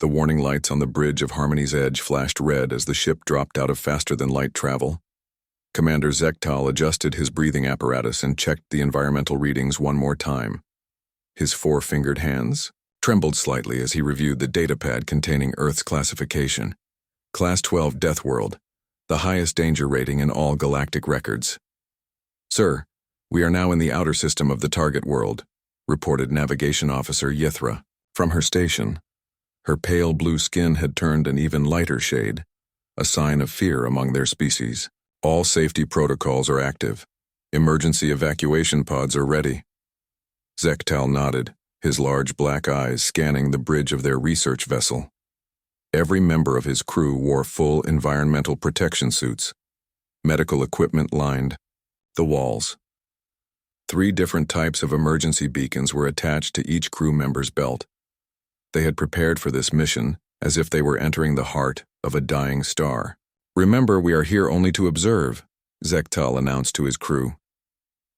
The warning lights on the bridge of Harmony's Edge flashed red as the ship dropped out of faster-than-light travel. Commander Zektal adjusted his breathing apparatus and checked the environmental readings one more time. His four-fingered hands trembled slightly as he reviewed the datapad containing Earth's classification. Class 12 Deathworld, the highest danger rating in all galactic records. "Sir, we are now in the outer system of the target world," reported Navigation Officer Yithra from her station. Her pale blue skin had turned an even lighter shade, a sign of fear among their species. "All safety protocols are active. Emergency evacuation pods are ready." Zektal nodded, his large black eyes scanning the bridge of their research vessel. Every member of his crew wore full environmental protection suits. Medical equipment lined the walls. 3 different types of emergency beacons were attached to each crew member's belt. They had prepared for this mission as if they were entering the heart of a dying star. "Remember, we are here only to observe," Zektal announced to his crew.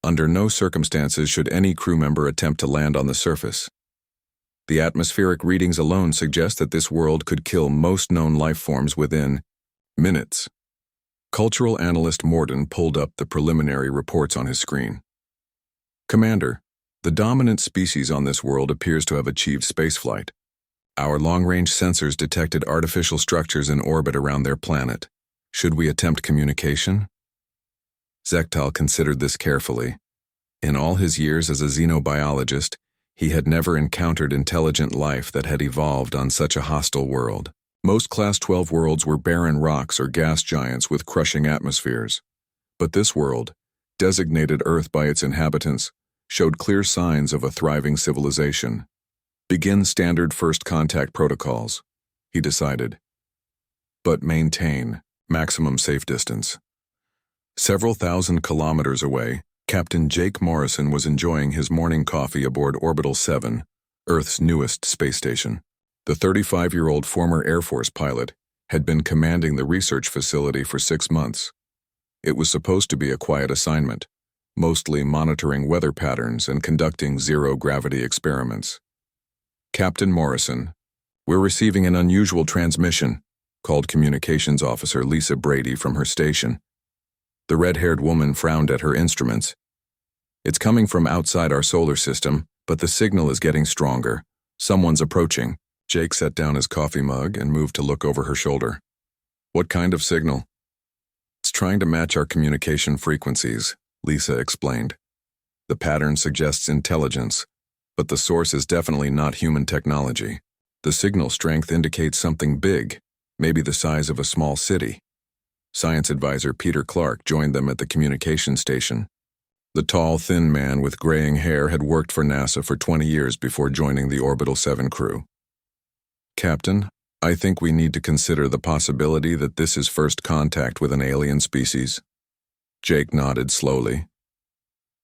Under no circumstances should any crew member attempt to land on the surface. The atmospheric readings alone suggest that this world could kill most known life forms within minutes. Cultural analyst Morden pulled up the preliminary reports on his screen. "Commander, the dominant species on this world appears to have achieved spaceflight. Our long-range sensors detected artificial structures in orbit around their planet. Should we attempt communication?" Zektal considered this carefully. In all his years as a xenobiologist, he had never encountered intelligent life that had evolved on such a hostile world. Most Class 12 worlds were barren rocks or gas giants with crushing atmospheres. But this world, designated Earth by its inhabitants, showed clear signs of a thriving civilization. "Begin standard first contact protocols," he decided. "But maintain maximum safe distance." Several thousand kilometers away, Captain Jake Morrison was enjoying his morning coffee aboard Orbital 7, Earth's newest space station. The 35-year-old former Air Force pilot had been commanding the research facility for 6 months. It was supposed to be a quiet assignment, mostly monitoring weather patterns and conducting zero-gravity experiments. "Captain Morrison, we're receiving an unusual transmission," called Communications Officer Lisa Brady from her station. The red-haired woman frowned at her instruments. "It's coming from outside our solar system, but the signal is getting stronger. Someone's approaching." Jake set down his coffee mug and moved to look over her shoulder. "What kind of signal?" "It's trying to match our communication frequencies," Lisa explained. "The pattern suggests intelligence, but the source is definitely not human technology. The signal strength indicates something big, maybe the size of a small city." Science advisor Peter Clark joined them at the communication station. The tall, thin man with graying hair had worked for NASA for 20 years before joining the Orbital 7 crew. "Captain, I think we need to consider the possibility that this is first contact with an alien species." Jake nodded slowly.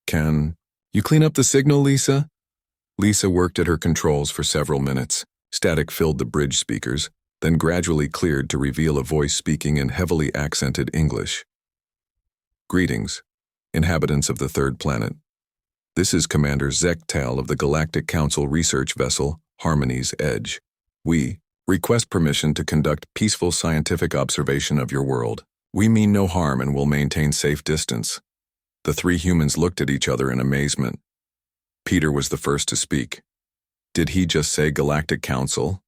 "Can you clean up the signal, Lisa?" Lisa worked at her controls for several minutes. Static filled the bridge speakers, then gradually cleared to reveal a voice speaking in heavily accented English. "Greetings, inhabitants of the third planet. This is Commander Zektal of the Galactic Council research vessel, Harmony's Edge. We request permission to conduct peaceful scientific observation of your world. We mean no harm and will maintain safe distance." The 3 humans looked at each other in amazement. Peter was the first to speak. Did he just say Galactic Council?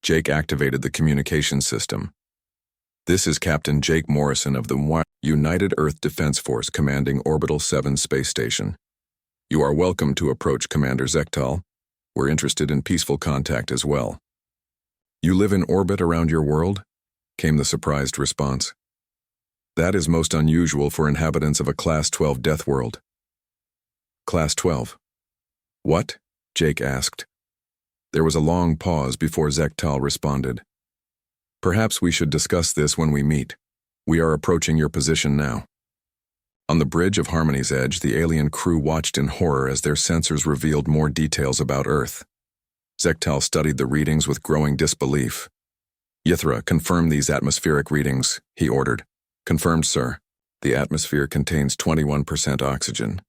Jake activated the communication system. "This is Captain Jake Morrison of the United Earth Defense Force commanding Orbital 7 space station. You are welcome to approach Commander Zektal. We're interested in peaceful contact as well." "You live in orbit around your world?" came the surprised response. "That is most unusual for inhabitants of a Class 12 death world." "Class 12. What?" Jake asked. There was a long pause before Zektal responded. "Perhaps we should discuss this when we meet. We are approaching your position now." On the bridge of Harmony's Edge, the alien crew watched in horror as their sensors revealed more details about Earth. Zektal studied the readings with growing disbelief. "Yithra, confirm these atmospheric readings," he ordered. "Confirmed, sir. The atmosphere contains 21% oxygen.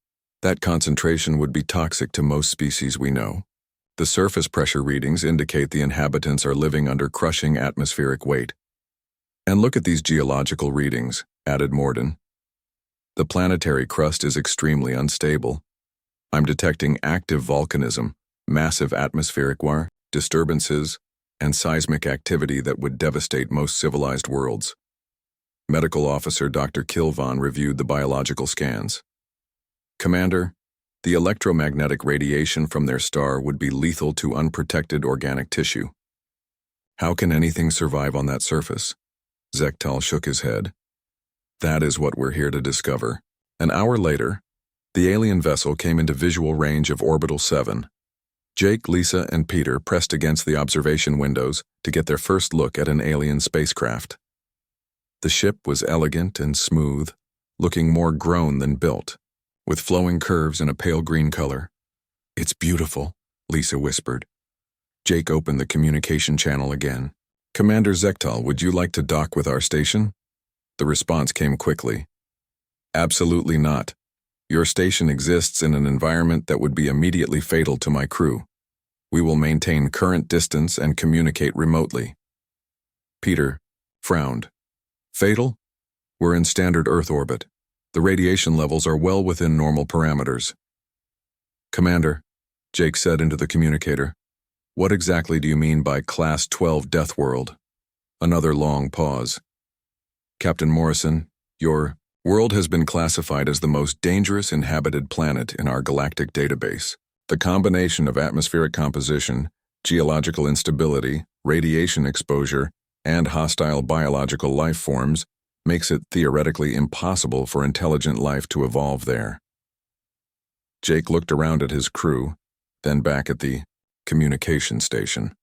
That concentration would be toxic to most species we know. The surface pressure readings indicate the inhabitants are living under crushing atmospheric weight. And look at these geological readings, added Morden. The planetary crust is extremely unstable. I'm detecting active volcanism, massive atmospheric war, disturbances, and seismic activity that would devastate most civilized worlds. Medical Officer Dr. Kilvan reviewed the biological scans. Commander, the electromagnetic radiation from their star would be lethal to unprotected organic tissue. How can anything survive on that surface? Zektal shook his head. That is what we're here to discover. An hour later, the alien vessel came into visual range of Orbital 7. Jake, Lisa, and Peter pressed against the observation windows to get their first look at an alien spacecraft. The ship was elegant and smooth, looking more grown than built, with flowing curves in a pale green color. "It's beautiful," Lisa whispered. Jake opened the communication channel again. "Commander Zektal, would you like to dock with our station?" The response came quickly. "Absolutely not. Your station exists in an environment that would be immediately fatal to my crew. We will maintain current distance and communicate remotely." Peter frowned. "Fatal? We're in standard Earth orbit. The radiation levels are well within normal parameters." "Commander," Jake said into the communicator, "what exactly do you mean by Class 12 Deathworld?" Another long pause. "Captain Morrison, your world has been classified as the most dangerous inhabited planet in our galactic database. The combination of atmospheric composition, geological instability, radiation exposure, and hostile biological life forms makes it theoretically impossible for intelligent life to evolve there." Jake looked around at his crew, then back at the communication station.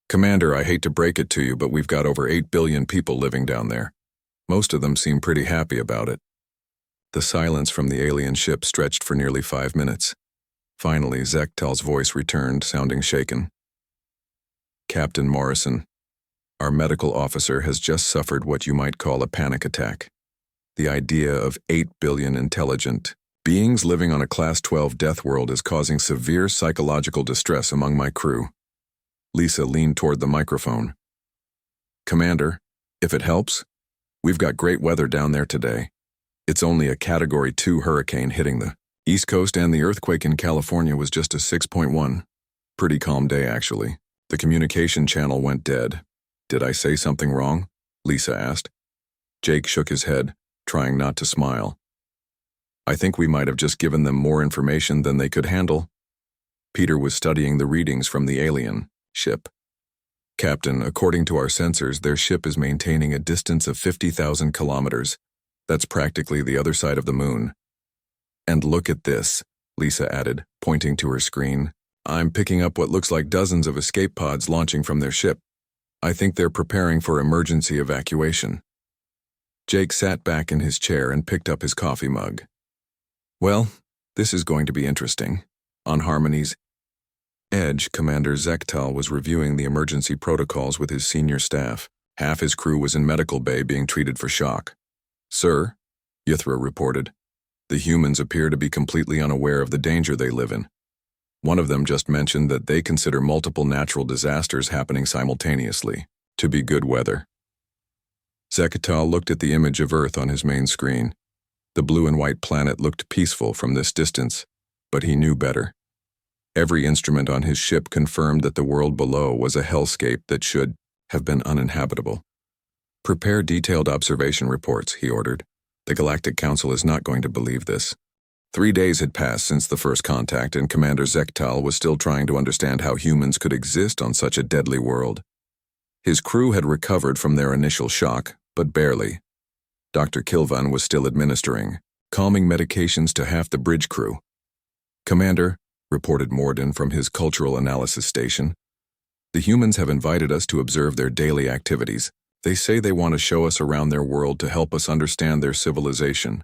"Commander, I hate to break it to you, but we've got over 8 billion people living down there. Most of them seem pretty happy about it." The silence from the alien ship stretched for nearly 5 minutes. Finally, Zektal's voice returned, sounding shaken. "Captain Morrison, our medical officer has just suffered what you might call a panic attack. The idea of 8 billion intelligent beings living on a Class 12 death world is causing severe psychological distress among my crew." Lisa leaned toward the microphone. "Commander, if it helps, we've got great weather down there today. It's only a Category 2 hurricane hitting the East Coast, and the earthquake in California was just a 6.1. Pretty calm day, actually." The communication channel went dead. "Did I say something wrong?" Lisa asked. Jake shook his head, trying not to smile. "I think we might have just given them more information than they could handle." Peter was studying the readings from the alien ship. "Captain, according to our sensors, their ship is maintaining a distance of 50,000 kilometers. That's practically the other side of the moon." "And look at this," Lisa added, pointing to her screen. "I'm picking up what looks like dozens of escape pods launching from their ship. I think they're preparing for emergency evacuation." Jake sat back in his chair and picked up his coffee mug. "Well, this is going to be interesting." On Harmony's edge, Commander Zektal was reviewing the emergency protocols with his senior staff. Half his crew was in medical bay being treated for shock. "Sir," Ythra reported, "the humans appear to be completely unaware of the danger they live in. One of them just mentioned that they consider multiple natural disasters happening simultaneously to be good weather." Zektal looked at the image of Earth on his main screen. The blue and white planet looked peaceful from this distance, but he knew better. Every instrument on his ship confirmed that the world below was a hellscape that should have been uninhabitable. "Prepare detailed observation reports," he ordered. "The Galactic Council is not going to believe this." 3 days had passed since the first contact, and Commander Zektal was still trying to understand how humans could exist on such a deadly world. His crew had recovered from their initial shock, but barely. Dr. Kilvan was still administering calming medications to half the bridge crew. "Commander," reported Morden from his cultural analysis station, "the humans have invited us to observe their daily activities. They say they want to show us around their world to help us understand their civilization."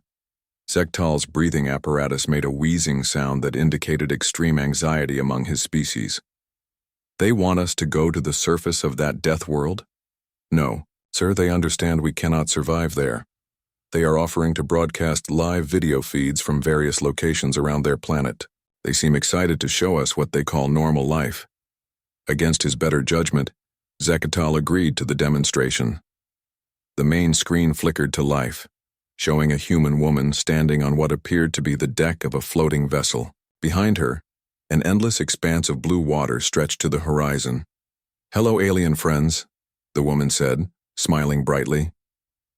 Zektal's breathing apparatus made a wheezing sound that indicated extreme anxiety among his species. "They want us to go to the surface of that death world?" "No, sir, they understand we cannot survive there. They are offering to broadcast live video feeds from various locations around their planet. They seem excited to show us what they call normal life. Against his better judgment, Zekatal agreed to the demonstration. The main screen flickered to life, showing a human woman standing on what appeared to be the deck of a floating vessel. Behind her, an endless expanse of blue water stretched to the horizon. "Hello, alien friends," the woman said, smiling brightly.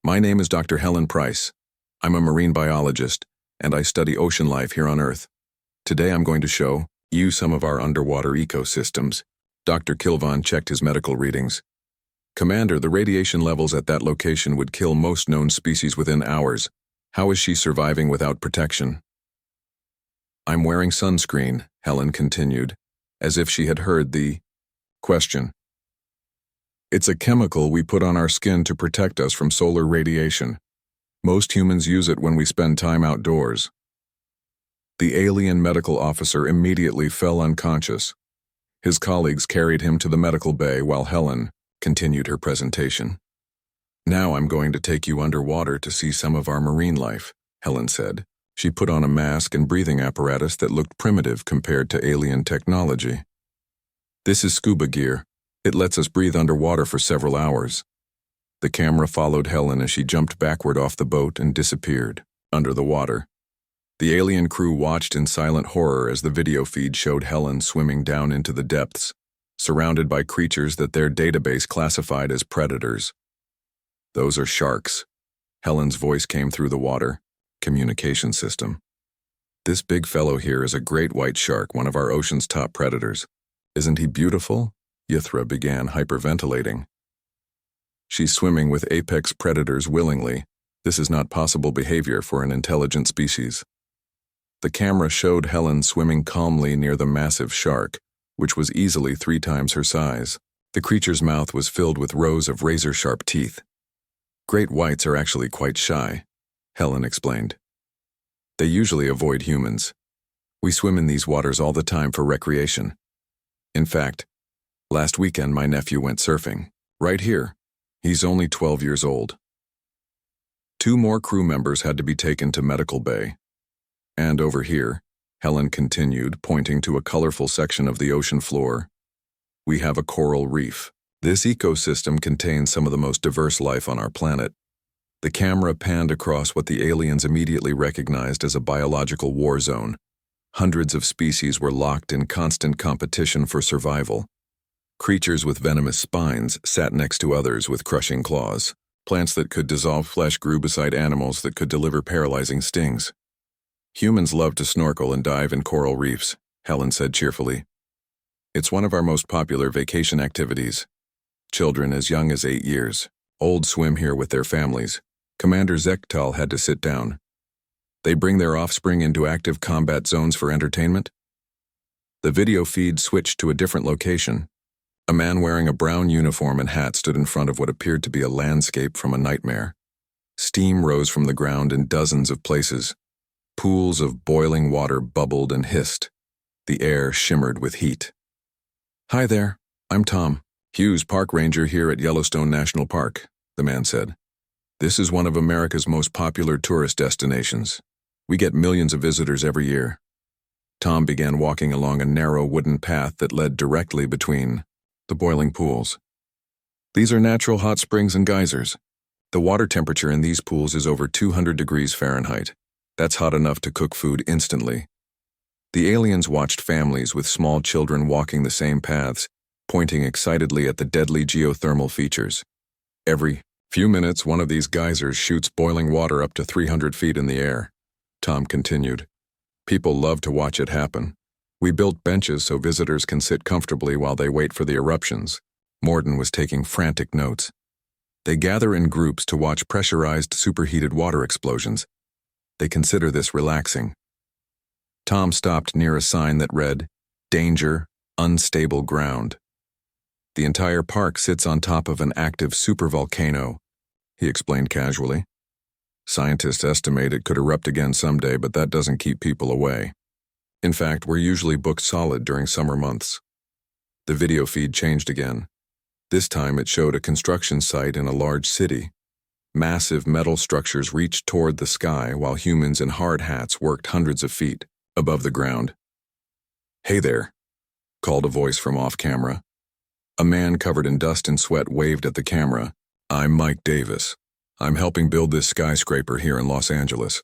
"My name is Dr. Helen Price. I'm a marine biologist, and I study ocean life here on Earth. Today I'm going to show you some of our underwater ecosystems." Dr. Kilvan checked his medical readings. "Commander, the radiation levels at that location would kill most known species within hours. How is she surviving without protection?" "I'm wearing sunscreen," Helen continued, as if she had heard the question. "It's a chemical we put on our skin to protect us from solar radiation. Most humans use it when we spend time outdoors." The alien medical officer immediately fell unconscious. His colleagues carried him to the medical bay while Helen continued her presentation. "Now I'm going to take you underwater to see some of our marine life," Helen said. She put on a mask and breathing apparatus that looked primitive compared to alien technology. "This is scuba gear. It lets us breathe underwater for several hours." The camera followed Helen as she jumped backward off the boat and disappeared under the water. The alien crew watched in silent horror as the video feed showed Helen swimming down into the depths, surrounded by creatures that their database classified as predators. "Those are sharks." Helen's voice came through the water communication system. "This big fellow here is a great white shark, one of our ocean's top predators. Isn't he beautiful?" Yithra began hyperventilating. "She's swimming with apex predators willingly. This is not possible behavior for an intelligent species." The camera showed Helen swimming calmly near the massive shark, which was easily 3 times her size. The creature's mouth was filled with rows of razor-sharp teeth. "Great whites are actually quite shy," Helen explained. "They usually avoid humans. We swim in these waters all the time for recreation. In fact, last weekend my nephew went surfing, right here. He's only 12 years old." 2 more crew members had to be taken to medical bay. "And over here," Helen continued, pointing to a colorful section of the ocean floor, "we have a coral reef. This ecosystem contains some of the most diverse life on our planet." The camera panned across what the aliens immediately recognized as a biological war zone. Hundreds of species were locked in constant competition for survival. Creatures with venomous spines sat next to others with crushing claws. Plants that could dissolve flesh grew beside animals that could deliver paralyzing stings. "Humans love to snorkel and dive in coral reefs," Helen said cheerfully. "It's one of our most popular vacation activities. Children as young as 8 years old swim here with their families." Commander Zekatal had to sit down. "They bring their offspring into active combat zones for entertainment?" The video feed switched to a different location. A man wearing a brown uniform and hat stood in front of what appeared to be a landscape from a nightmare. Steam rose from the ground in dozens of places. Pools of boiling water bubbled and hissed. The air shimmered with heat. "Hi there, I'm Tom Hughes, park ranger here at Yellowstone National Park," the man said. "This is one of America's most popular tourist destinations. We get millions of visitors every year." Tom began walking along a narrow wooden path that led directly between the boiling pools. "These are natural hot springs and geysers. The water temperature in these pools is over 200 degrees Fahrenheit. That's hot enough to cook food instantly." The aliens watched families with small children walking the same paths, pointing excitedly at the deadly geothermal features. "Every few minutes, one of these geysers shoots boiling water up to 300 feet in the air," Tom continued. "People love to watch it happen. We built benches so visitors can sit comfortably while they wait for the eruptions." Morden was taking frantic notes. "They gather in groups to watch pressurized, superheated water explosions. They consider this relaxing." Tom stopped near a sign that read, "Danger, unstable ground." "The entire park sits on top of an active supervolcano," he explained casually. "Scientists estimate it could erupt again someday, but that doesn't keep people away. In fact, we're usually booked solid during summer months." The video feed changed again. This time it showed a construction site in a large city. Massive metal structures reached toward the sky while humans in hard hats worked hundreds of feet above the ground. "Hey there," called a voice from off-camera. A man covered in dust and sweat waved at the camera. "I'm Mike Davis. I'm helping build this skyscraper here in Los Angeles."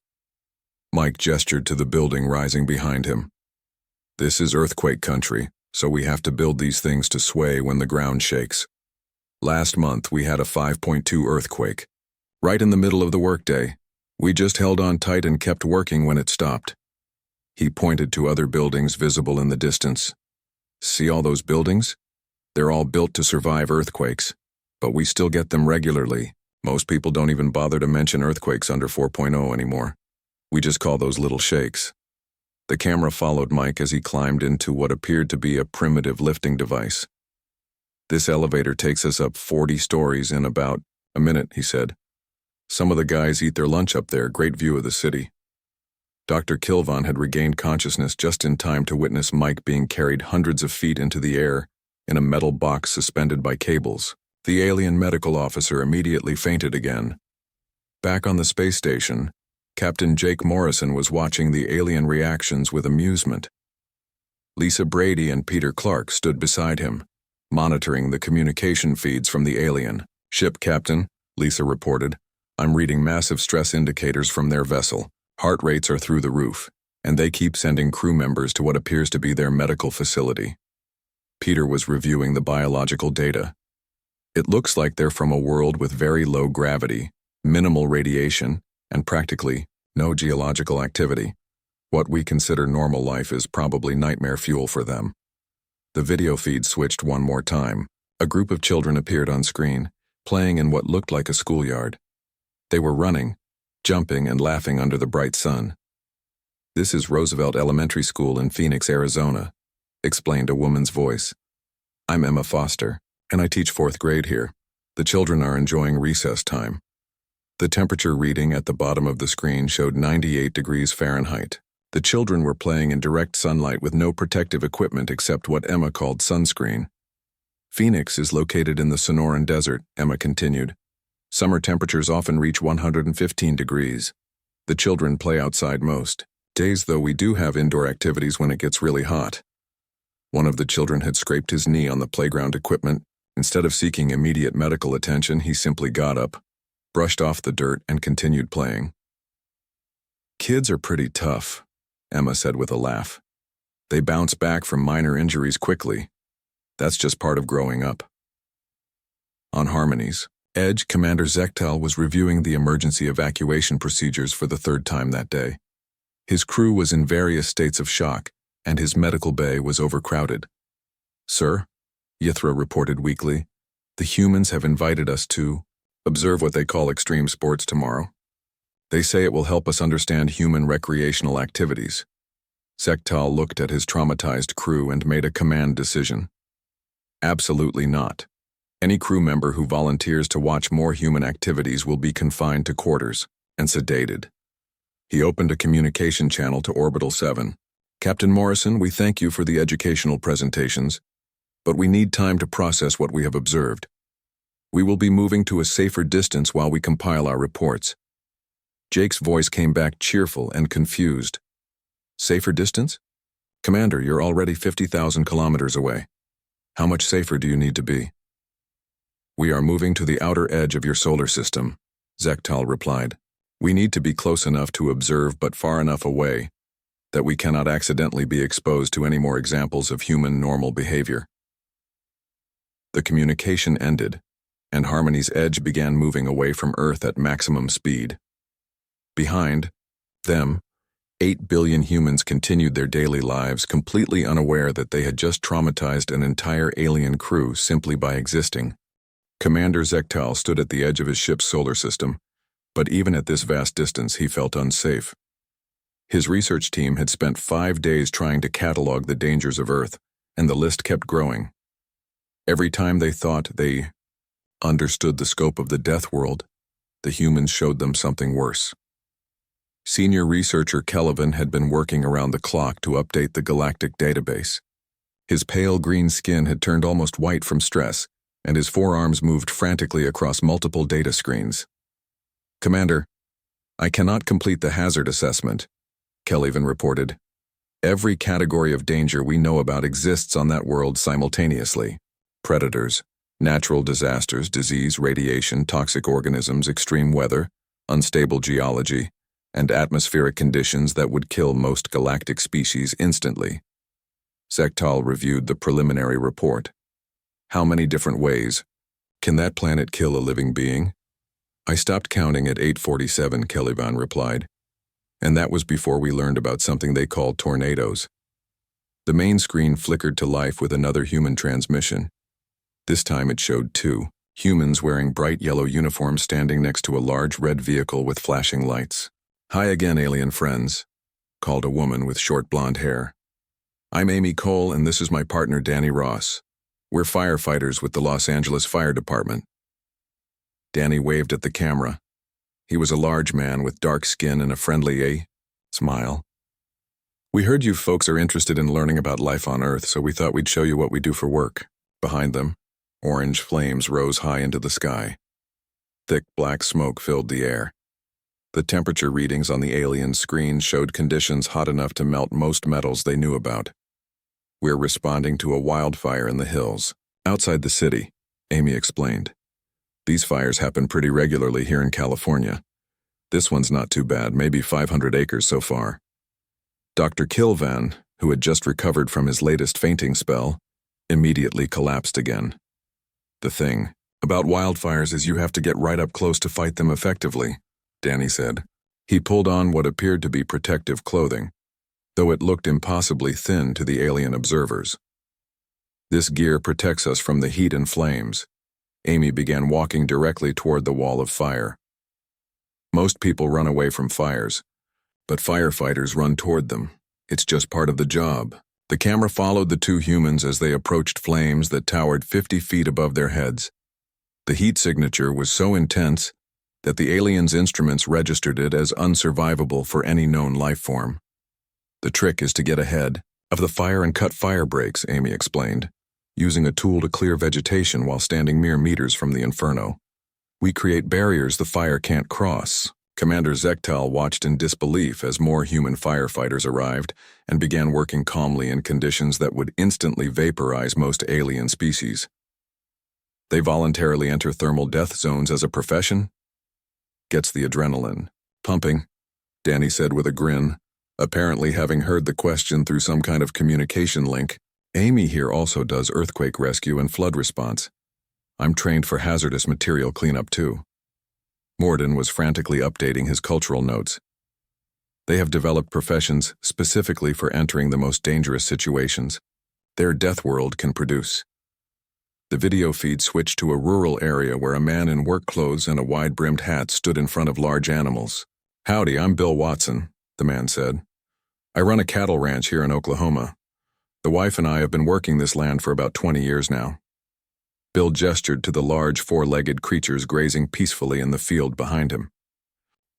Mike gestured to the building rising behind him. "This is earthquake country, so we have to build these things to sway when the ground shakes. Last month we had a 5.2 earthquake. Right in the middle of the workday. We just held on tight and kept working when it stopped." He pointed to other buildings visible in the distance. "See all those buildings? They're all built to survive earthquakes, but we still get them regularly. Most people don't even bother to mention earthquakes under 4.0 anymore. We just call those little shakes." The camera followed Mike as he climbed into what appeared to be a primitive lifting device. "This elevator takes us up 40 stories in about a minute," he said. "Some of the guys eat their lunch up there. Great view of the city." Dr. Kilvan had regained consciousness just in time to witness Mike being carried hundreds of feet into the air in a metal box suspended by cables. The alien medical officer immediately fainted again. Back on the space station, Captain Jake Morrison was watching the alien reactions with amusement. Lisa Brady and Peter Clark stood beside him, monitoring the communication feeds from the alien. "Ship, Captain," Lisa reported. "I'm reading massive stress indicators from their vessel. Heart rates are through the roof, and they keep sending crew members to what appears to be their medical facility." Peter was reviewing the biological data. "It looks like they're from a world with very low gravity, minimal radiation, and practically no geological activity. What we consider normal life is probably nightmare fuel for them." The video feed switched one more time. A group of children appeared on screen, playing in what looked like a schoolyard. They were running, jumping, and laughing under the bright sun. "This is Roosevelt Elementary School in Phoenix, Arizona," explained a woman's voice. "I'm Emma Foster, and I teach 4th grade here. The children are enjoying recess time." The temperature reading at the bottom of the screen showed 98 degrees Fahrenheit. The children were playing in direct sunlight with no protective equipment except what Emma called sunscreen. "Phoenix is located in the Sonoran Desert," Emma continued. "Summer temperatures often reach 115 degrees. The children play outside most days, though we do have indoor activities when it gets really hot." One of the children had scraped his knee on the playground equipment. Instead of seeking immediate medical attention, he simply got up, brushed off the dirt, and continued playing. "Kids are pretty tough," Emma said with a laugh. "They bounce back from minor injuries quickly. That's just part of growing up." On Harmony's Edge, Commander Zektal was reviewing the emergency evacuation procedures for the 3rd time that day. His crew was in various states of shock, and his medical bay was overcrowded. "Sir," Yithra reported weakly, "the humans have invited us to observe what they call extreme sports tomorrow. They say it will help us understand human recreational activities." Zektal looked at his traumatized crew and made a command decision. "Absolutely not. Any crew member who volunteers to watch more human activities will be confined to quarters and sedated." He opened a communication channel to Orbital 7. "Captain Morrison, we thank you for the educational presentations, but we need time to process what we have observed. We will be moving to a safer distance while we compile our reports." Jake's voice came back cheerful and confused. "Safer distance? Commander, you're already 50,000 kilometers away. How much safer do you need to be?" "We are moving to the outer edge of your solar system," Zektal replied. "We need to be close enough to observe but far enough away that we cannot accidentally be exposed to any more examples of human normal behavior." The communication ended, and Harmony's Edge began moving away from Earth at maximum speed. Behind them, 8 billion humans continued their daily lives, completely unaware that they had just traumatized an entire alien crew simply by existing. Commander Zektal stood at the edge of his ship's solar system, but even at this vast distance he felt unsafe. His research team had spent 5 days trying to catalog the dangers of Earth, and the list kept growing. Every time they thought they understood the scope of the Deathworld, the humans showed them something worse. Senior researcher Kelvin had been working around the clock to update the galactic database. His pale green skin had turned almost white from stress, and his forearms moved frantically across multiple data screens. "Commander, I cannot complete the hazard assessment," Kelvin reported. Every category of danger we know about exists on that world simultaneously. Predators, natural disasters, disease, radiation, toxic organisms, extreme weather, unstable geology, and atmospheric conditions that would kill most galactic species instantly. Zektal reviewed the preliminary report. How many different ways can that planet kill a living being? I stopped counting at 847, Caliban replied. And that was before we learned about something they called tornadoes. The main screen flickered to life with another human transmission. This time it showed two humans wearing bright yellow uniforms standing next to a large red vehicle with flashing lights. Hi again, alien friends, called a woman with short blonde hair. I'm Amy Cole, and this is my partner Danny Ross. We're firefighters with the Los Angeles Fire Department. Danny waved at the camera. He was a large man with dark skin and a friendly smile. We heard you folks are interested in learning about life on Earth, so we thought we'd show you what we do for work. Behind them, orange flames rose high into the sky. Thick black smoke filled the air. The temperature readings on the alien screen showed conditions hot enough to melt most metals they knew about. We're responding to a wildfire in the hills, outside the city, Amy explained. These fires happen pretty regularly here in California. This one's not too bad, maybe 500 acres so far. Dr. Kilvan, who had just recovered from his latest fainting spell, immediately collapsed again. The thing about wildfires is you have to get right up close to fight them effectively, Danny said. He pulled on what appeared to be protective clothing, though it looked impossibly thin to the alien observers. This gear protects us from the heat and flames. Amy began walking directly toward the wall of fire. Most people run away from fires, but firefighters run toward them. It's just part of the job. The camera followed the two humans as they approached flames that towered 50 feet above their heads. The heat signature was so intense that the aliens' instruments registered it as unsurvivable for any known life form. The trick is to get ahead of the fire and cut fire breaks, Amy explained, using a tool to clear vegetation while standing mere meters from the inferno. We create barriers the fire can't cross. Commander Zektal watched in disbelief as more human firefighters arrived and began working calmly in conditions that would instantly vaporize most alien species. They voluntarily enter thermal death zones as a profession? Gets the adrenaline pumping, Danny said with a grin, apparently having heard the question through some kind of communication link. Amy here also does earthquake rescue and flood response. I'm trained for hazardous material cleanup too. Morden was frantically updating his cultural notes. They have developed professions specifically for entering the most dangerous situations. Their Deathworld can produce. The video feed switched to a rural area where a man in work clothes and a wide-brimmed hat stood in front of large animals. Howdy, I'm Bill Watson, the man said. I run a cattle ranch here in Oklahoma. The wife and I have been working this land for about 20 years now. Bill gestured to the large four-legged creatures grazing peacefully in the field behind him.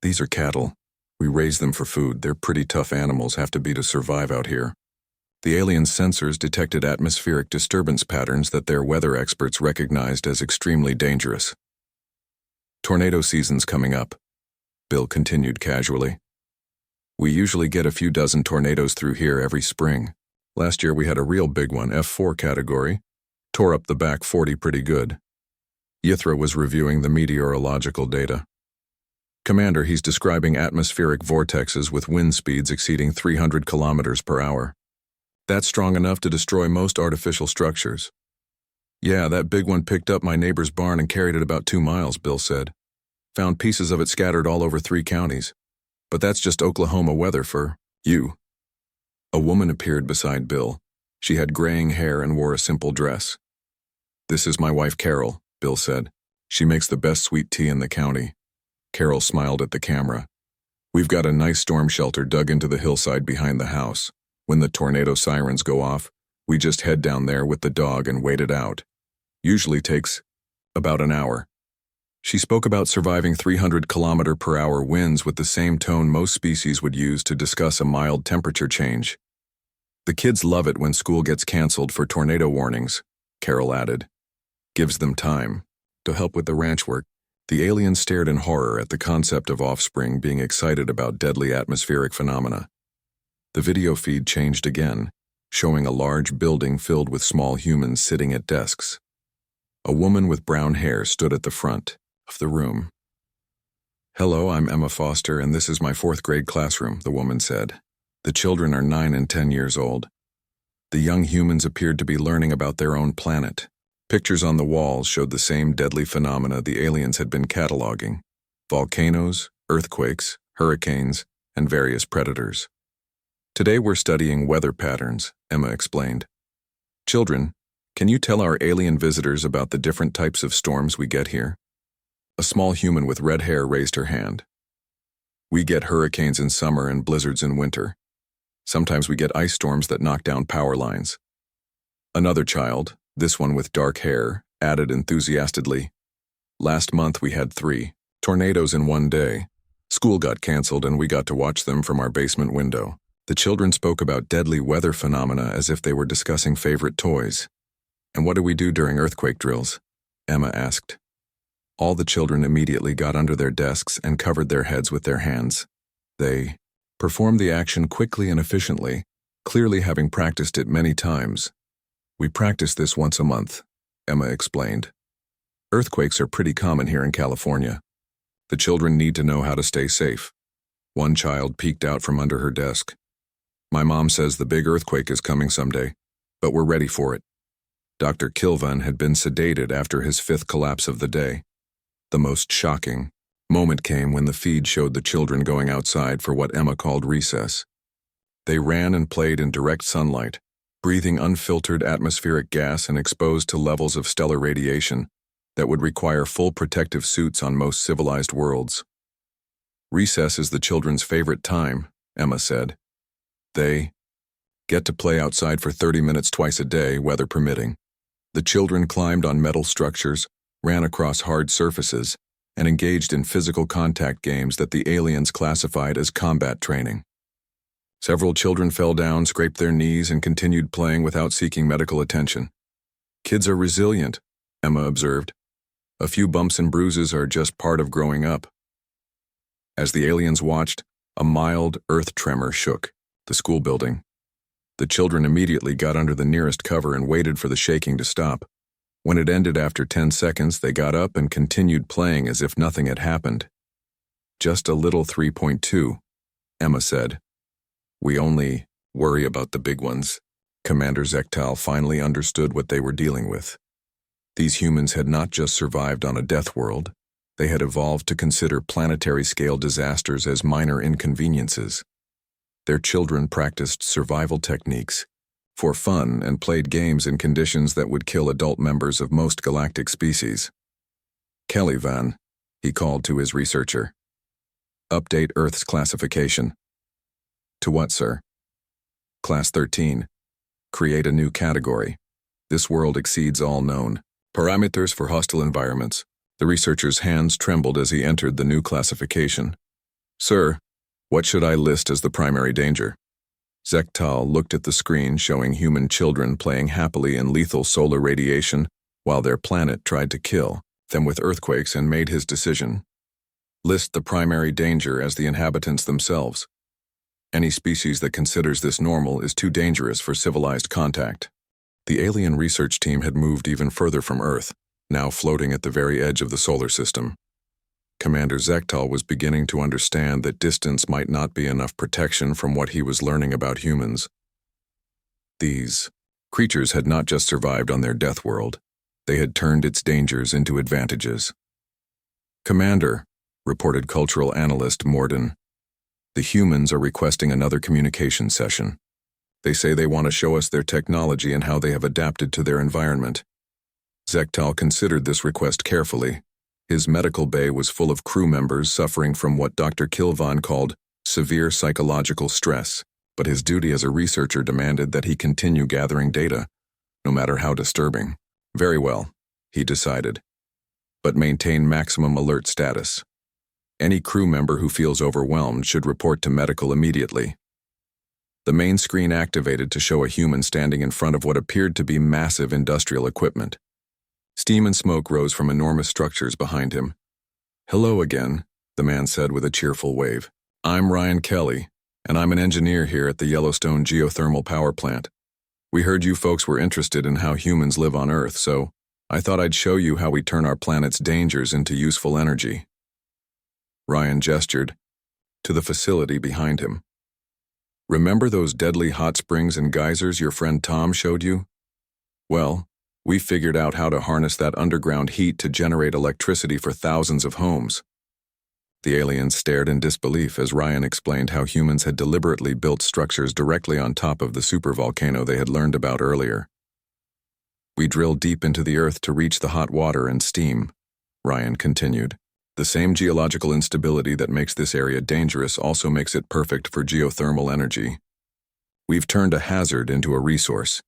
These are cattle. We raise them for food. They're pretty tough animals, have to be to survive out here. The alien sensors detected atmospheric disturbance patterns that their weather experts recognized as extremely dangerous. Tornado season's coming up, Bill continued casually. We usually get a few dozen tornadoes through here every spring. Last year we had a real big one, F4 category. Tore up the back 40 pretty good. Yithra was reviewing the meteorological data. Commander, he's describing atmospheric vortexes with wind speeds exceeding 300 kilometers per hour. That's strong enough to destroy most artificial structures. Yeah, that big one picked up my neighbor's barn and carried it about 2 miles, Bill said. Found pieces of it scattered all over 3 counties. But that's just Oklahoma weather for you. A woman appeared beside Bill. She had graying hair and wore a simple dress. This is my wife Carol, Bill said. She makes the best sweet tea in the county. Carol smiled at the camera. We've got a nice storm shelter dug into the hillside behind the house. When the tornado sirens go off, we just head down there with the dog and wait it out. Usually takes about an hour. She spoke about surviving 300-kilometer-per-hour winds with the same tone most species would use to discuss a mild temperature change. The kids love it when school gets canceled for tornado warnings, Carol added. Gives them time to help with the ranch work. The aliens stared in horror at the concept of offspring being excited about deadly atmospheric phenomena. The video feed changed again, showing a large building filled with small humans sitting at desks. A woman with brown hair stood at the front of the room. "Hello, I'm Emma Foster, and this is my 4th grade classroom," the woman said. The children are 9 and 10 years old. The young humans appeared to be learning about their own planet. Pictures on the walls showed the same deadly phenomena the aliens had been cataloging: volcanoes, earthquakes, hurricanes, and various predators. "Today we're studying weather patterns," Emma explained. "Children, can you tell our alien visitors about the different types of storms we get here?" A small human with red hair raised her hand. "We get hurricanes in summer and blizzards in winter. Sometimes we get ice storms that knock down power lines." Another child, this one with dark hair, added enthusiastically, "Last month we had 3 tornadoes in one day. School got canceled and we got to watch them from our basement window." The children spoke about deadly weather phenomena as if they were discussing favorite toys. "And what do we do during earthquake drills?" Emma asked. All the children immediately got under their desks and covered their heads with their hands. They performed the action quickly and efficiently, clearly having practiced it many times. "We practice this once a month," Emma explained. "Earthquakes are pretty common here in California. The children need to know how to stay safe." One child peeked out from under her desk. "My mom says the big earthquake is coming someday, but we're ready for it." Dr. Kilvan had been sedated after his 5th collapse of the day. The most shocking moment came when the feed showed the children going outside for what Emma called recess. They ran and played in direct sunlight, breathing unfiltered atmospheric gas and exposed to levels of stellar radiation that would require full protective suits on most civilized worlds. "Recess is the children's favorite time," Emma said. "They get to play outside for 30 minutes twice a day, weather permitting." The children climbed on metal structures, ran across hard surfaces, and engaged in physical contact games that the aliens classified as combat training. Several children fell down, scraped their knees, and continued playing without seeking medical attention. "Kids are resilient," Emma observed. "A few bumps and bruises are just part of growing up." As the aliens watched, a mild earth tremor shook the school building. The children immediately got under the nearest cover and waited for the shaking to stop. When it ended after 10 seconds, they got up and continued playing as if nothing had happened. "Just a little 3.2, Emma said. "We only worry about the big ones." Commander Zektal finally understood what they were dealing with. These humans had not just survived on a death world, they had evolved to consider planetary-scale disasters as minor inconveniences. Their children practiced survival techniques for fun and played games in conditions that would kill adult members of most galactic species. "Kelly Van," he called to his researcher. "Update Earth's classification." "To what, sir?" "Class 13. Create a new category. This world exceeds all known parameters for hostile environments." The researcher's hands trembled as he entered the new classification. "Sir, what should I list as the primary danger?" Zektal looked at the screen showing human children playing happily in lethal solar radiation while their planet tried to kill them with earthquakes and made his decision. "List the primary danger as the inhabitants themselves. Any species that considers this normal is too dangerous for civilized contact." The alien research team had moved even further from Earth, now floating at the very edge of the solar system. Commander Zektal was beginning to understand that distance might not be enough protection from what he was learning about humans. These creatures had not just survived on their death world, they had turned its dangers into advantages. "Commander," reported cultural analyst Morden, "the humans are requesting another communication session. They say they want to show us their technology and how they have adapted to their environment." Zektal considered this request carefully. His medical bay was full of crew members suffering from what Dr. Kilvan called severe psychological stress, but his duty as a researcher demanded that he continue gathering data, no matter how disturbing. "Very well," he decided, "but maintain maximum alert status. Any crew member who feels overwhelmed should report to medical immediately." The main screen activated to show a human standing in front of what appeared to be massive industrial equipment. Steam and smoke rose from enormous structures behind him. "Hello again," the man said with a cheerful wave. "I'm Ryan Kelly, And I'm an engineer here at the Yellowstone Geothermal Power Plant. We heard you folks were interested in how humans live on Earth, so I thought I'd show you how we turn our planet's dangers into useful energy. Ryan gestured to the facility behind him. Remember those deadly hot springs and geysers your friend Tom showed you? Well, we figured out how to harness that underground heat to generate electricity for thousands of homes. The aliens stared in disbelief as Ryan explained how humans had deliberately built structures directly on top of the supervolcano they had learned about earlier. We drilled deep into the Earth to reach the hot water and steam, Ryan continued. The same geological instability that makes this area dangerous also makes it perfect for geothermal energy. We've turned a hazard into a resource.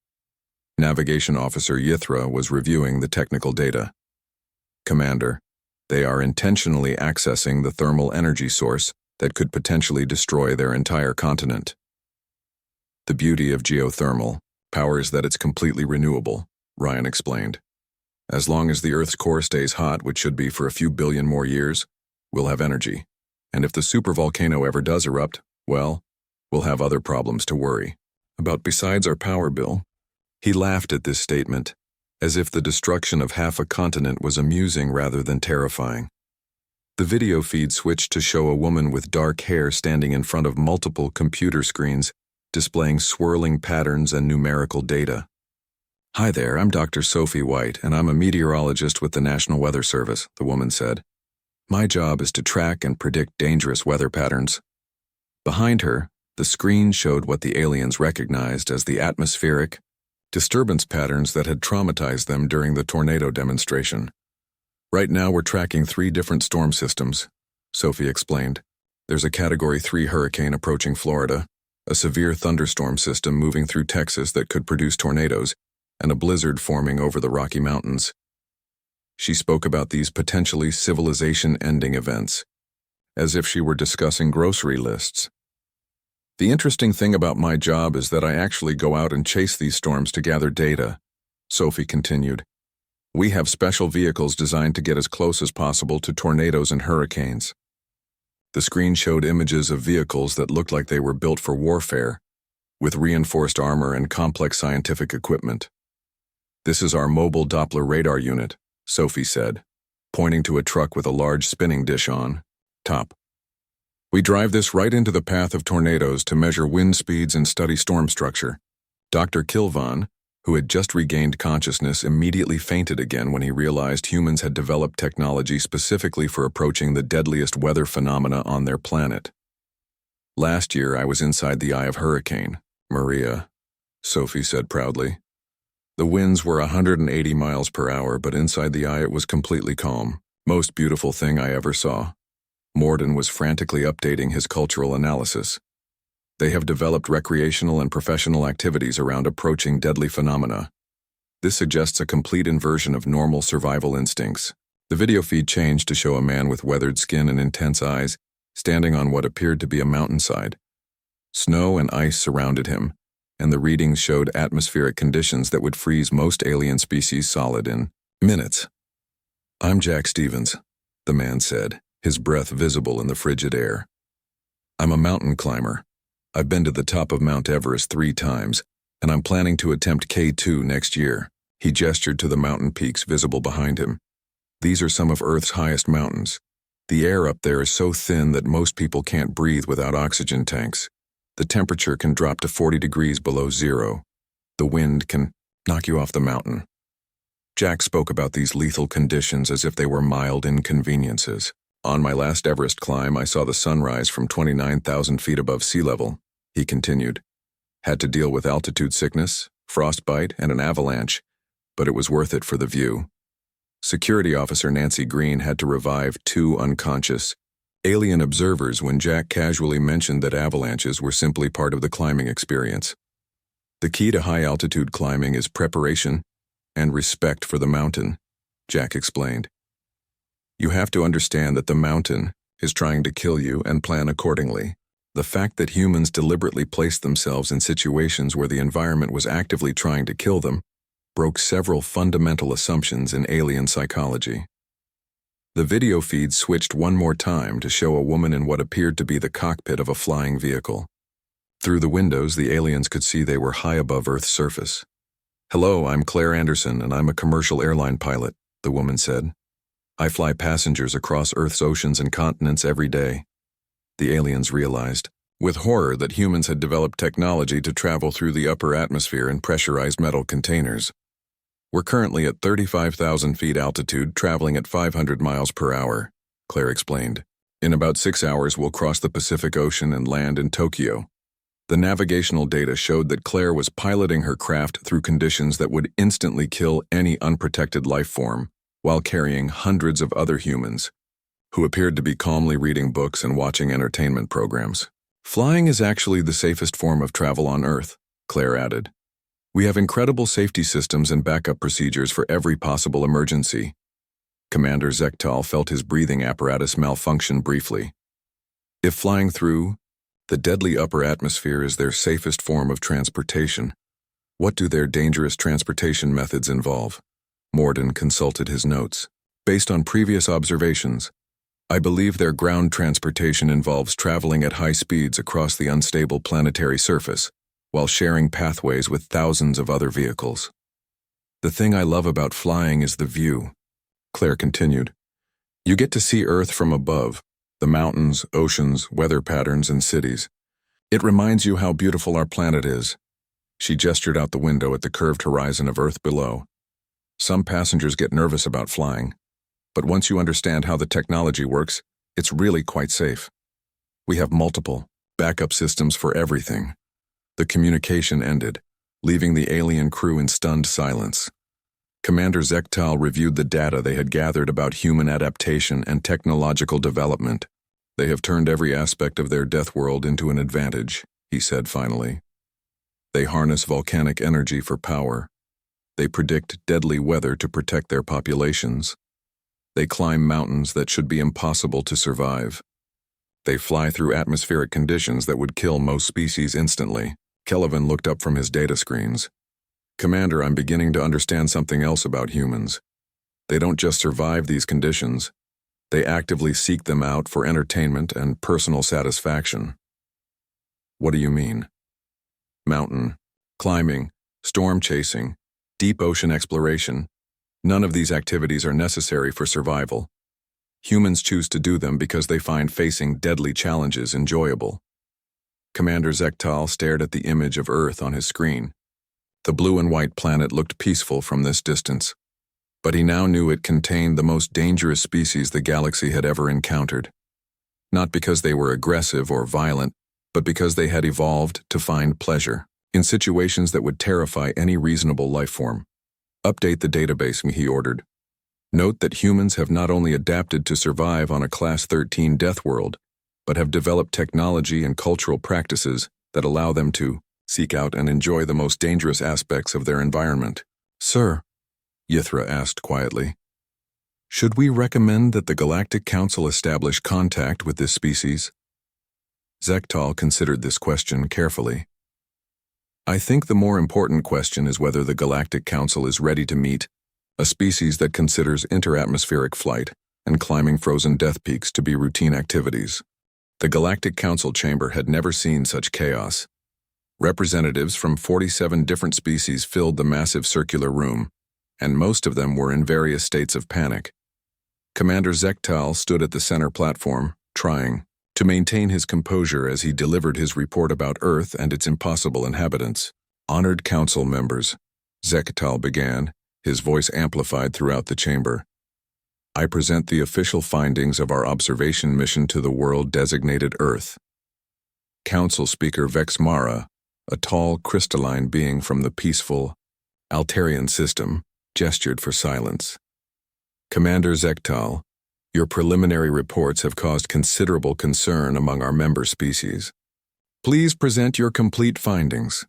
Navigation Officer Yithra was reviewing the technical data. Commander, they are intentionally accessing the thermal energy source that could potentially destroy their entire continent. The beauty of geothermal power is that it's completely renewable, Ryan explained. As long as the Earth's core stays hot, which should be for a few billion more years, we'll have energy. And if the supervolcano ever does erupt, well, we'll have other problems to worry about besides our power bill. He laughed at this statement, as if the destruction of half a continent was amusing rather than terrifying. The video feed switched to show a woman with dark hair standing in front of multiple computer screens, displaying swirling patterns and numerical data. "Hi there, I'm Dr. Sophie White, and I'm a meteorologist with the National Weather Service," the woman said. "My job is to track and predict dangerous weather patterns." Behind her, the screen showed what the aliens recognized as the atmospheric disturbance patterns that had traumatized them during the tornado demonstration. "Right now we're tracking 3 different storm systems," Sophie explained. "There's a Category 3 hurricane approaching Florida, a severe thunderstorm system moving through Texas that could produce tornadoes, and a blizzard forming over the Rocky Mountains." She spoke about these potentially civilization-ending events, as if she were discussing grocery lists. "The interesting thing about my job is that I actually go out and chase these storms to gather data," Sophie continued. "We have special vehicles designed to get as close as possible to tornadoes and hurricanes." The screen showed images of vehicles that looked like they were built for warfare, with reinforced armor and complex scientific equipment. "This is our mobile Doppler radar unit," Sophie said, pointing to a truck with a large spinning dish on top. "We drive this right into the path of tornadoes to measure wind speeds and study storm structure." Dr. Kilvan, who had just regained consciousness, immediately fainted again when he realized humans had developed technology specifically for approaching the deadliest weather phenomena on their planet. "Last year I was inside the eye of Hurricane Maria," Sophie said proudly. "The winds were 180 miles per hour, but inside the eye it was completely calm. Most beautiful thing I ever saw." Morden was frantically updating his cultural analysis. "They have developed recreational and professional activities around approaching deadly phenomena. This suggests a complete inversion of normal survival instincts." The video feed changed to show a man with weathered skin and intense eyes, standing on what appeared to be a mountainside. Snow and ice surrounded him, and the readings showed atmospheric conditions that would freeze most alien species solid in minutes. "I'm Jack Stevens," the man said, his breath visible in the frigid air. "I'm a mountain climber. I've been to the top of Mount Everest 3 times, and I'm planning to attempt K2 next year." He gestured to the mountain peaks visible behind him. "These are some of Earth's highest mountains. The air up there is so thin that most people can't breathe without oxygen tanks. The temperature can drop to 40 degrees below zero. The wind can knock you off the mountain." Jack spoke about these lethal conditions as if they were mild inconveniences. "On my last Everest climb, I saw the sunrise from 29,000 feet above sea level," he continued. "Had to deal with altitude sickness, frostbite, and an avalanche, but it was worth it for the view." Security Officer Nancy Green had to revive 2 unconscious alien observers when Jack casually mentioned that avalanches were simply part of the climbing experience. "The key to high-altitude climbing is preparation and respect for the mountain," Jack explained. "You have to understand that the mountain is trying to kill you and plan accordingly. The fact that humans deliberately placed themselves in situations where the environment was actively trying to kill them broke several fundamental assumptions in alien psychology." The video feed switched one more time to show a woman in what appeared to be the cockpit of a flying vehicle. Through the windows, the aliens could see they were high above Earth's surface. "Hello, I'm Claire Anderson, and I'm a commercial airline pilot," the woman said. "I fly passengers across Earth's oceans and continents every day." The aliens realized, with horror, that humans had developed technology to travel through the upper atmosphere in pressurized metal containers. "We're currently at 35,000 feet altitude, traveling at 500 miles per hour, Claire explained. "In about 6 hours, we'll cross the Pacific Ocean and land in Tokyo." The navigational data showed that Claire was piloting her craft through conditions that would instantly kill any unprotected life form, while carrying hundreds of other humans, who appeared to be calmly reading books and watching entertainment programs. "Flying is actually the safest form of travel on Earth," Claire added. "We have incredible safety systems and backup procedures for every possible emergency." Commander Zektal felt his breathing apparatus malfunction briefly. If flying through the deadly upper atmosphere is their safest form of transportation, what do their dangerous transportation methods involve? Morden consulted his notes. "Based on previous observations, I believe their ground transportation involves traveling at high speeds across the unstable planetary surface, while sharing pathways with thousands of other vehicles. The thing I love about flying is the view," Claire continued. "You get to see Earth from above, the mountains, oceans, weather patterns, and cities. It reminds you how beautiful our planet is." She gestured out the window at the curved horizon of Earth below. "Some passengers get nervous about flying, but once you understand how the technology works, it's really quite safe. We have multiple backup systems for everything." The communication ended, leaving the alien crew in stunned silence. Commander Zektal reviewed the data they had gathered about human adaptation and technological development. "They have turned every aspect of their Deathworld into an advantage," he said finally. "They harness volcanic energy for power. They predict deadly weather to protect their populations. They climb mountains that should be impossible to survive. They fly through atmospheric conditions that would kill most species instantly." Kelvin looked up from his data screens. "Commander, I'm beginning to understand something else about humans. They don't just survive these conditions. They actively seek them out for entertainment and personal satisfaction." "What do you mean?" "Mountain climbing, storm chasing, deep ocean exploration. None of these activities are necessary for survival. Humans choose to do them because they find facing deadly challenges enjoyable." Commander Zektal stared at the image of Earth on his screen. The blue and white planet looked peaceful from this distance, but he now knew it contained the most dangerous species the galaxy had ever encountered. Not because they were aggressive or violent, but because they had evolved to find pleasure in situations that would terrify any reasonable life form. "Update the database," he ordered. "Note that humans have not only adapted to survive on a Class 13 death world, but have developed technology and cultural practices that allow them to seek out and enjoy the most dangerous aspects of their environment." "Sir," Yithra asked quietly, "should we recommend that the Galactic Council establish contact with this species?" Zektal considered this question carefully. "I think the more important question is whether the Galactic Council is ready to meet a species that considers interatmospheric flight and climbing frozen death peaks to be routine activities." The Galactic Council chamber had never seen such chaos. Representatives from 47 different species filled the massive circular room, and most of them were in various states of panic. Commander Zektal stood at the center platform, trying to maintain his composure as he delivered his report about Earth and its impossible inhabitants. "Honored council members," Zektal began, his voice amplified throughout the chamber. "I present the official findings of our observation mission to the world designated Earth." Council Speaker Vexmara, a tall, crystalline being from the peaceful Altarian system, gestured for silence. "Commander Zektal, your preliminary reports have caused considerable concern among our member species. Please present your complete findings."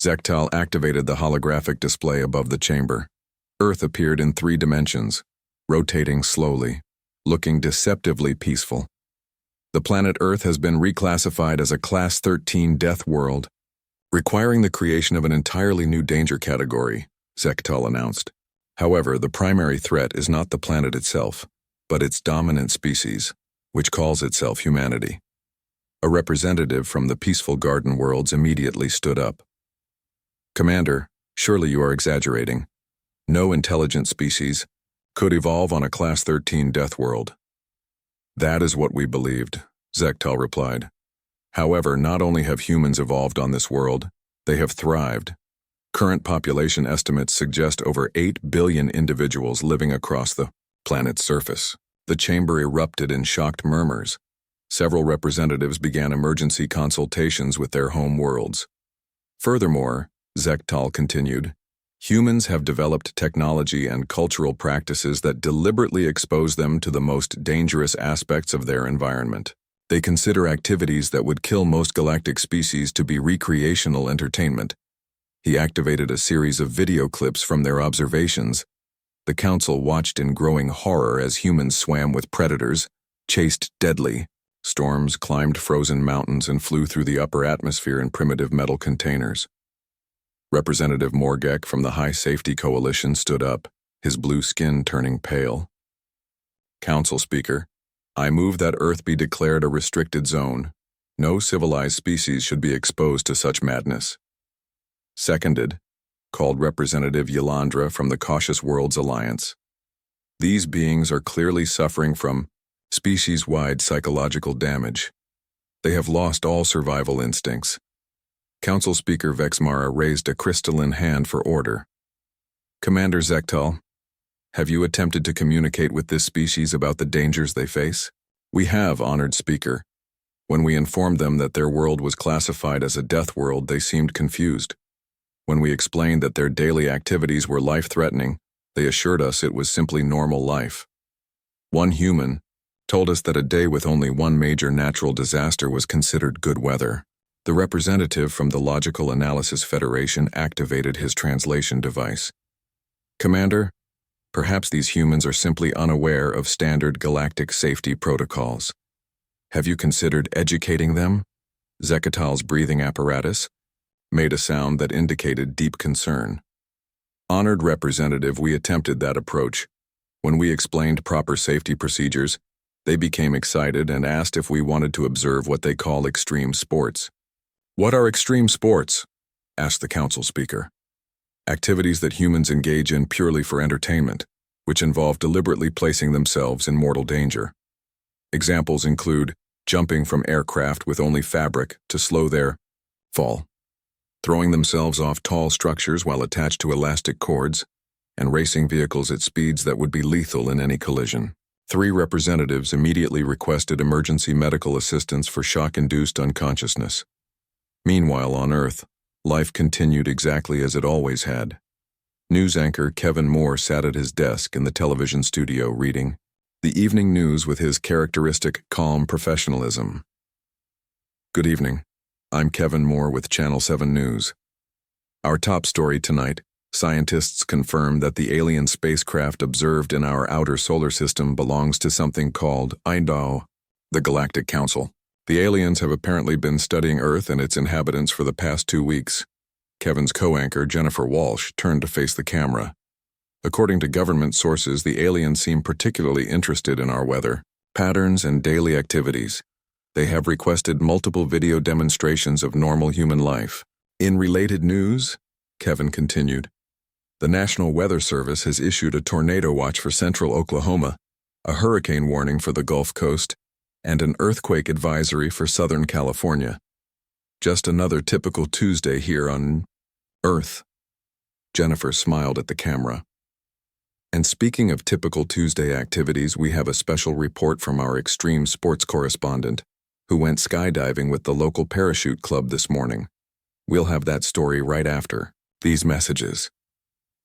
Zektal activated the holographic display above the chamber. Earth appeared in 3 dimensions, rotating slowly, looking deceptively peaceful. "The planet Earth has been reclassified as a Class 13 death world, requiring the creation of an entirely new danger category," Zektal announced. "However, the primary threat is not the planet itself, but its dominant species, which calls itself humanity. A representative from the peaceful garden worlds immediately stood up. "Commander, surely you are exaggerating. No intelligent species could evolve on a Class 13 Deathworld." "That is what we believed," Zektal replied. "However, not only have humans evolved on this world, they have thrived. Current population estimates suggest over 8 billion individuals living across the planet's surface." The chamber erupted in shocked murmurs. Several representatives began emergency consultations with their home worlds. "Furthermore," Zektal continued, "humans have developed technology and cultural practices that deliberately expose them to the most dangerous aspects of their environment. They consider activities that would kill most galactic species to be recreational entertainment." He activated a series of video clips from their observations. The council watched in growing horror as humans swam with predators, chased deadly storms, climbed frozen mountains, and flew through the upper atmosphere in primitive metal containers. Representative Morgek from the High Safety Coalition stood up, his blue skin turning pale. "Council Speaker, I move that Earth be declared a restricted zone. No civilized species should be exposed to such madness." "Seconded," called Representative Yolandra from the Cautious Worlds Alliance. "These beings are clearly suffering from species-wide psychological damage. They have lost all survival instincts." Council Speaker Vexmara raised a crystalline hand for order. "Commander Zektal, have you attempted to communicate with this species about the dangers they face?" "We have, Honored Speaker. When we informed them that their world was classified as a death world, they seemed confused. When we explained that their daily activities were life-threatening, they assured us it was simply normal life. One human told us that a day with only one major natural disaster was considered good weather." The representative from the Logical Analysis Federation activated his translation device. "Commander, perhaps these humans are simply unaware of standard galactic safety protocols. Have you considered educating them?" Zekatal's breathing apparatus made a sound that indicated deep concern. "Honored Representative, we attempted that approach. When we explained proper safety procedures, they became excited and asked if we wanted to observe what they call extreme sports." "What are extreme sports?" asked the council speaker. "Activities that humans engage in purely for entertainment, which involve deliberately placing themselves in mortal danger. Examples include jumping from aircraft with only fabric to slow their fall, throwing themselves off tall structures while attached to elastic cords, and racing vehicles at speeds that would be lethal in any collision." 3 representatives immediately requested emergency medical assistance for shock-induced unconsciousness. Meanwhile, on Earth, life continued exactly as it always had. News anchor Kevin Moore sat at his desk in the television studio reading the evening news with his characteristic calm professionalism. "Good evening. I'm Kevin Moore with Channel 7 News. Our top story tonight: scientists confirm that the alien spacecraft observed in our outer solar system belongs to something called IDAO, the Galactic Council. The aliens have apparently been studying Earth and its inhabitants for the past 2 weeks." Kevin's co-anchor, Jennifer Walsh, turned to face the camera. "According to government sources, the aliens seem particularly interested in our weather patterns and daily activities. They have requested multiple video demonstrations of normal human life." In related news, Kevin continued, the National Weather Service has issued a tornado watch for central Oklahoma, a hurricane warning for the Gulf Coast, and an earthquake advisory for Southern California. Just another typical Tuesday here on Earth. Jennifer smiled at the camera. And speaking of typical Tuesday activities, we have a special report from our extreme sports correspondent, who went skydiving with the local parachute club this morning. We'll have that story right after these messages.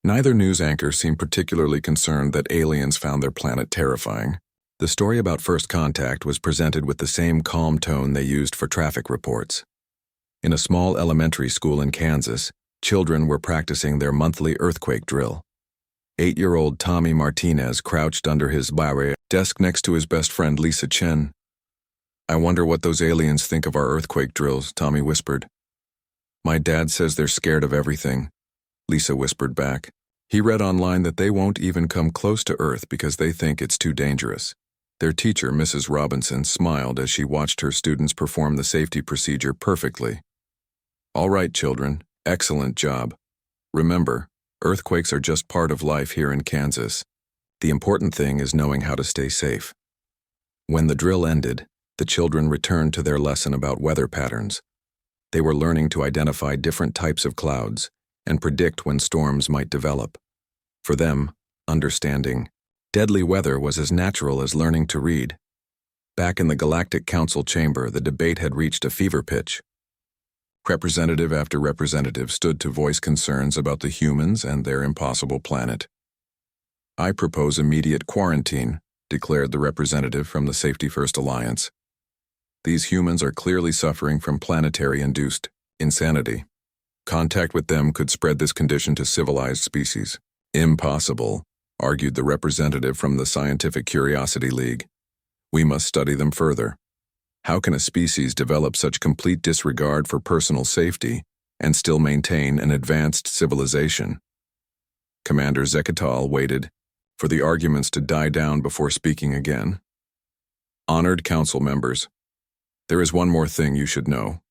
Neither news anchor seemed particularly concerned that aliens found their planet terrifying. The story about first contact was presented with the same calm tone they used for traffic reports. In a small elementary school in Kansas, children were practicing their monthly earthquake drill. 8-year-old Tommy Martinez crouched under his desk next to his best friend Lisa Chen. "I wonder what those aliens think of our earthquake drills," Tommy whispered. "My dad says they're scared of everything," Lisa whispered back. "He read online that they won't even come close to Earth because they think it's too dangerous." Their teacher, Mrs. Robinson, smiled as she watched her students perform the safety procedure perfectly. "All right, children, excellent job. Remember, earthquakes are just part of life here in Kansas. The important thing is knowing how to stay safe." When the drill ended, the children returned to their lesson about weather patterns. They were learning to identify different types of clouds and predict when storms might develop. For them, understanding deadly weather was as natural as learning to read. Back in the Galactic Council chamber, the debate had reached a fever pitch. Representative after representative stood to voice concerns about the humans and their impossible planet. "I propose immediate quarantine," declared the representative from the Safety First Alliance. "These humans are clearly suffering from planetary-induced insanity. Contact with them could spread this condition to civilized species." "Impossible," argued the representative from the Scientific Curiosity League. "We must study them further. How can a species develop such complete disregard for personal safety and still maintain an advanced civilization?" Commander Zekatal waited for the arguments to die down before speaking again. "Honored council members, there is one more thing you should know.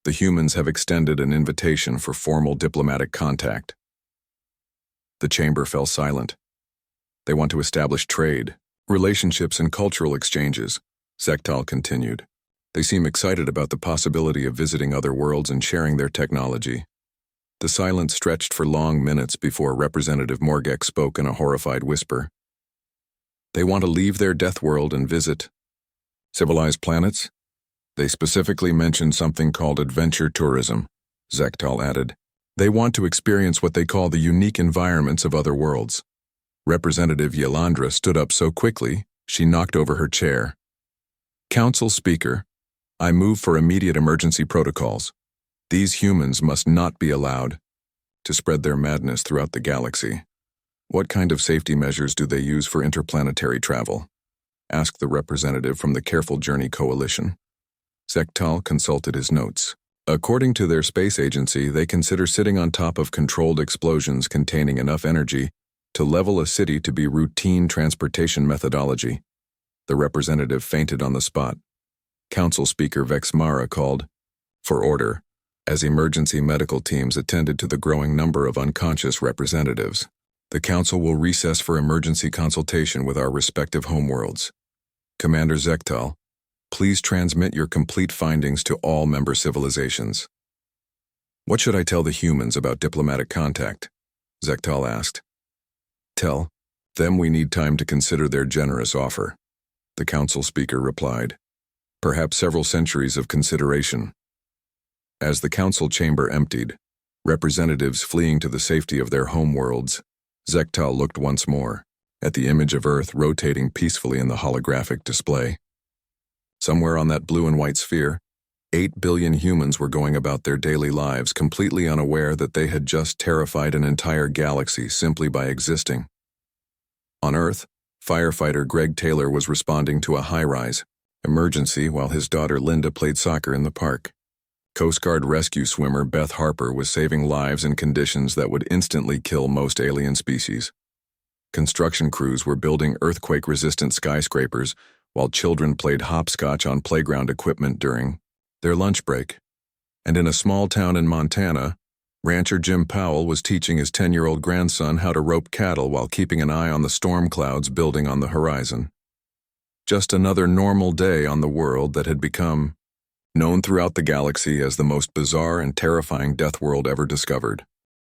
The humans have extended an invitation for formal diplomatic contact." The chamber fell silent. "They want to establish trade, relationships, and cultural exchanges," Zekatal continued. "They seem excited about the possibility of visiting other worlds and sharing their technology." The silence stretched for long minutes before Representative Morgek spoke in a horrified whisper. "They want to leave their death world and visit civilized planets? They specifically mentioned something called adventure tourism," Zekatal added. "They want to experience what they call the unique environments of other worlds." Representative Yelandra stood up so quickly, she knocked over her chair. "Council Speaker, I move for immediate emergency protocols. These humans must not be allowed to spread their madness throughout the galaxy." "What kind of safety measures do they use for interplanetary travel?" asked the representative from the Careful Journey Coalition. Zekatal consulted his notes. "According to their space agency, they consider sitting on top of controlled explosions containing enough energy to level a city to be routine transportation methodology." The representative fainted on the spot. Council Speaker Vexmara called for order as emergency medical teams attended to the growing number of unconscious representatives. "The Council will recess for emergency consultation with our respective homeworlds. Commander Zekatal, please transmit your complete findings to all member civilizations." "What should I tell the humans about diplomatic contact?" Zekatal asked. "Tell them we need time to consider their generous offer," the council speaker replied. "Perhaps several centuries of consideration." As the council chamber emptied, representatives fleeing to the safety of their homeworlds, Zekatal looked once more at the image of Earth rotating peacefully in the holographic display. Somewhere on that blue and white sphere, 8 billion humans were going about their daily lives completely unaware that they had just terrified an entire galaxy simply by existing. On Earth, firefighter Greg Taylor was responding to a high-rise emergency while his daughter Linda played soccer in the park. Coast Guard rescue swimmer Beth Harper was saving lives in conditions that would instantly kill most alien species. Construction crews were building earthquake-resistant skyscrapers while children played hopscotch on playground equipment during their lunch break. And in a small town in Montana, rancher Jim Powell was teaching his 10-year-old grandson how to rope cattle while keeping an eye on the storm clouds building on the horizon. Just another normal day on the world that had become known throughout the galaxy as the most bizarre and terrifying death world ever discovered.